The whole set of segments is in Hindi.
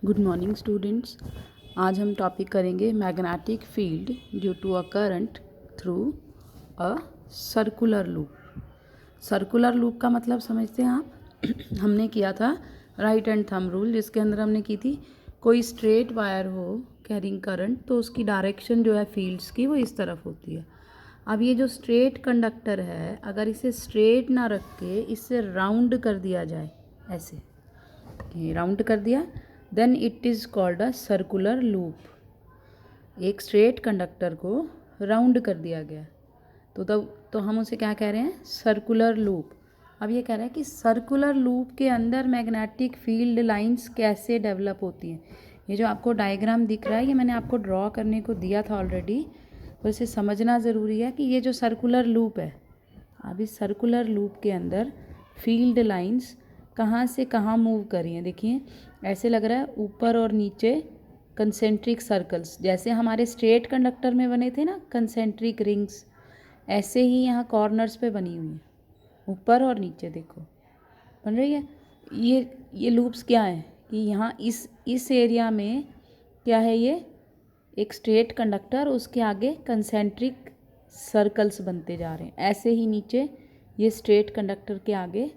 Good morning students. आज हम टॉपिक करेंगे magnetic field due to a current through a circular loop. Circular loop का मतलब समझते हैं आप? हमने किया था राइट एंड थंब रूल, जिसके अंदर हमने की थी कोई स्ट्रेट वायर हो कैरिंग करंट तो उसकी डायरेक्शन जो है फील्ड्स की वो इस तरफ होती है। अब ये जो स्ट्रेट कंडक्टर है, अगर इसे स्ट्रेट ना रख के इसे राउंड कर दिया जाए, ऐसे ये राउंड कर दिया, then it is called a circular loop. एक स्ट्रेट कंडक्टर को राउंड कर दिया गया तो हम उसे क्या कह रहे हैं? Circular loop. अब ये कह रहा है कि सर्कुलर लूप के अंदर मैग्नेटिक फील्ड लाइंस कैसे डेवलप होती हैं। ये जो आपको डायग्राम दिख रहा है ये मैंने आपको ड्रॉ करने को दिया था ऑलरेडी, तो इसे समझना ज़रूरी है कि ये जो सर्कुलर लूप है, अब इस सर्कुलर लूप के अंदर फील्ड लाइंस कहाँ से कहाँ मूव कर रही हैं। देखिए ऐसे लग रहा है ऊपर और नीचे कंसेंट्रिक सर्कल्स, जैसे हमारे स्ट्रेट कंडक्टर में बने थे ना कंसेंट्रिक रिंग्स, ऐसे ही यहाँ कॉर्नर्स पे बनी हुई हैं, ऊपर और नीचे देखो बन रही है। ये लूप्स क्या हैं कि यहाँ इस एरिया में क्या है, ये एक स्ट्रेट कंडक्टर, उसके आगे कंसेंट्रिक सर्कल्स बनते जा रहे हैं। ऐसे ही नीचे ये स्ट्रेट कंडक्टर के आगे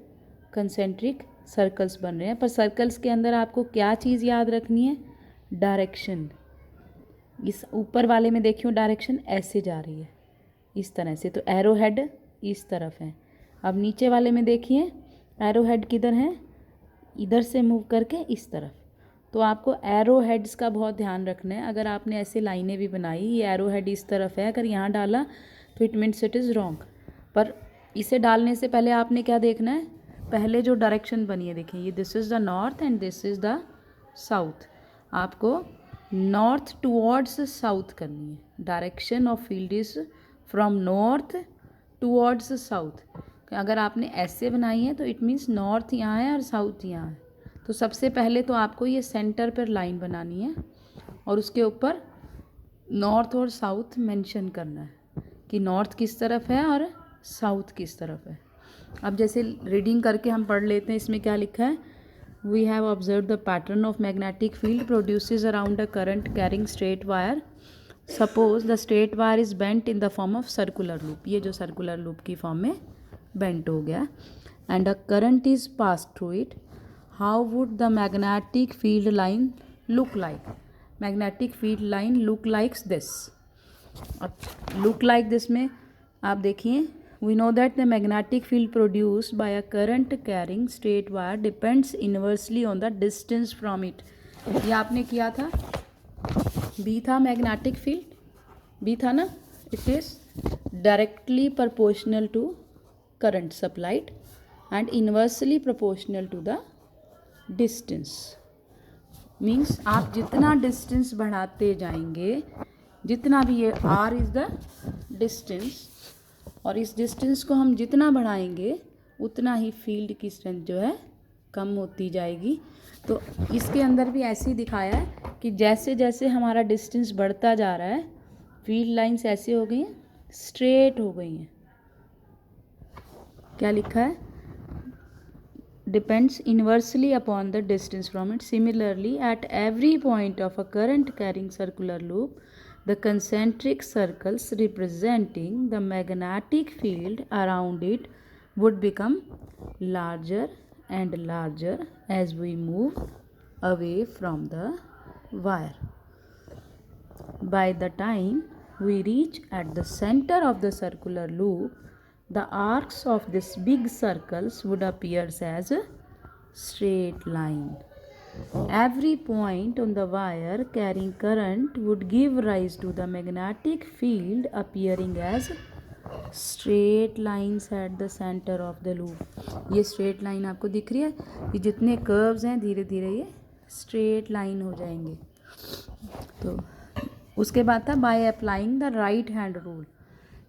कंसेंट्रिक सर्कल्स बन रहे हैं। पर सर्कल्स के अंदर आपको क्या चीज़ याद रखनी है? डायरेक्शन। इस ऊपर वाले में देखियो डायरेक्शन ऐसे जा रही है इस तरह से, तो एरो हेड इस तरफ है। अब नीचे वाले में देखिए एरो हेड किधर है, इधर से मूव करके इस तरफ। तो आपको एरो हेड्स का बहुत ध्यान रखना है। अगर आपने ऐसे लाइनें भी बनाई, ये एरो हेड इस तरफ है, अगर यहाँ डाला तो it means it is wrong. पर इसे डालने से पहले आपने क्या देखना है? पहले जो डायरेक्शन बनी है देखिए, ये this is the north and this is the south. आपको नॉर्थ टूवर्ड्स साउथ करनी है। Direction of field is from north towards south. अगर आपने ऐसे बनाई है तो इट मीन्स नॉर्थ यहाँ है और साउथ यहाँ है। तो सबसे पहले तो आपको ये सेंटर पर लाइन बनानी है और उसके ऊपर नॉर्थ और साउथ मेंशन करना है कि नॉर्थ किस तरफ है और साउथ किस तरफ है। अब जैसे रीडिंग करके हम पढ़ लेते हैं, इसमें क्या लिखा है? We have observe the pattern of magnetic field produces around a current carrying straight wire. Suppose the straight wire is bent in the form of circular loop. ये जो सर्कुलर लूप की फॉर्म में बेंट हो गया and a current is pass through it. How would the magnetic field line look like? Magnetic field line look likes this. अब लुक लाइक दिस में आप देखिए, we know that the magnetic field produced by a current carrying straight wire depends inversely on the distance from it। ये आपने किया था, B था मैग्नेटिक फील्ड, B था ना, it is directly proportional to current supplied and inversely proportional to the distance। Means आप जितना डिस्टेंस बढ़ाते जाएंगे, जितना भी ये R इज़ द डिस्टेंस, और इस डिस्टेंस को हम जितना बढ़ाएंगे उतना ही फील्ड की स्ट्रेंथ जो है कम होती जाएगी। तो इसके अंदर भी ऐसे ही दिखाया है कि जैसे जैसे हमारा डिस्टेंस बढ़ता जा रहा है फील्ड लाइंस ऐसे हो गई हैं, स्ट्रेट हो गई हैं। क्या लिखा है? Depends inversely upon the distance from it. Similarly at every point of a current carrying circular loop the concentric circles representing the magnetic field around it would become larger and larger as we move away from the wire. By the time we reach at the center of the circular loop, the arcs of these big circles would appear as a straight line. Every point on the wire carrying current would give rise to the magnetic field appearing as straight lines at the center of the loop। ये straight line आपको दिख रही है? ये जितने curves हैं धीरे धीरे ये straight line हो जाएंगे। तो उसके बाद था by applying the right hand rule।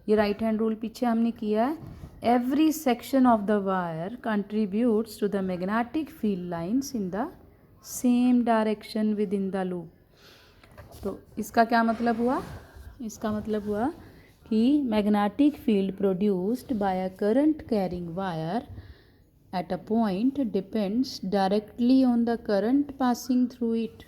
ये right hand rule पीछे हमने किया है। Every section of the wire contributes to the magnetic field lines in the same direction with in the loop. तो इसका क्या मतलब हुआ? इसका मतलब हुआ कि magnetic field produced by a current carrying wire at a point depends directly on the current passing through it.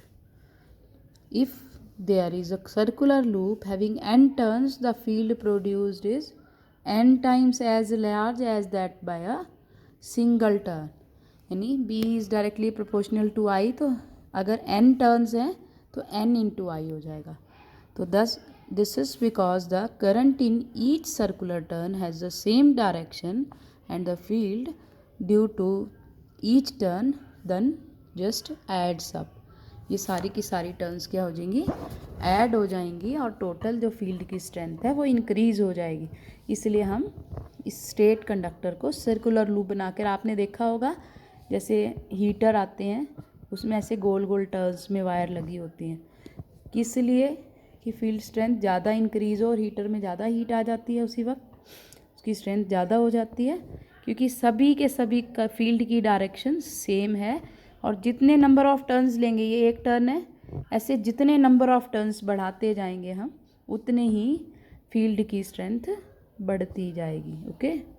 If there is a circular loop having n turns, the field produced is n times as large as that by a single turn. यानी B is directly proportional to I, तो अगर n turns हैं तो n into I हो जाएगा. तो thus this is because the current in each circular turn has the same direction and the field due to each turn then just adds up. ये सारी की सारी टर्न्स क्या हो जाएंगी, ऐड हो जाएंगी और टोटल जो फील्ड की स्ट्रेंथ है वो इंक्रीज हो जाएगी. इसलिए हम इस स्ट्रेट कंडक्टर को सर्कुलर लूप बनाकर, आपने देखा होगा जैसे हीटर आते हैं उसमें ऐसे गोल गोल टर्न्स में वायर लगी होती हैं, किस लिए कि फील्ड स्ट्रेंथ ज़्यादा इंक्रीज़ हो और हीटर में ज़्यादा हीट आ जाती है, उसी वक्त उसकी स्ट्रेंथ ज़्यादा हो जाती है क्योंकि सभी के सभी का फील्ड की डायरेक्शन सेम है. और जितने नंबर ऑफ़ टर्न्स लेंगे, ये एक टर्न है, ऐसे जितने नंबर ऑफ़ टर्न्स बढ़ाते जाएंगे हम उतने ही फील्ड की स्ट्रेंथ बढ़ती जाएगी. ओके.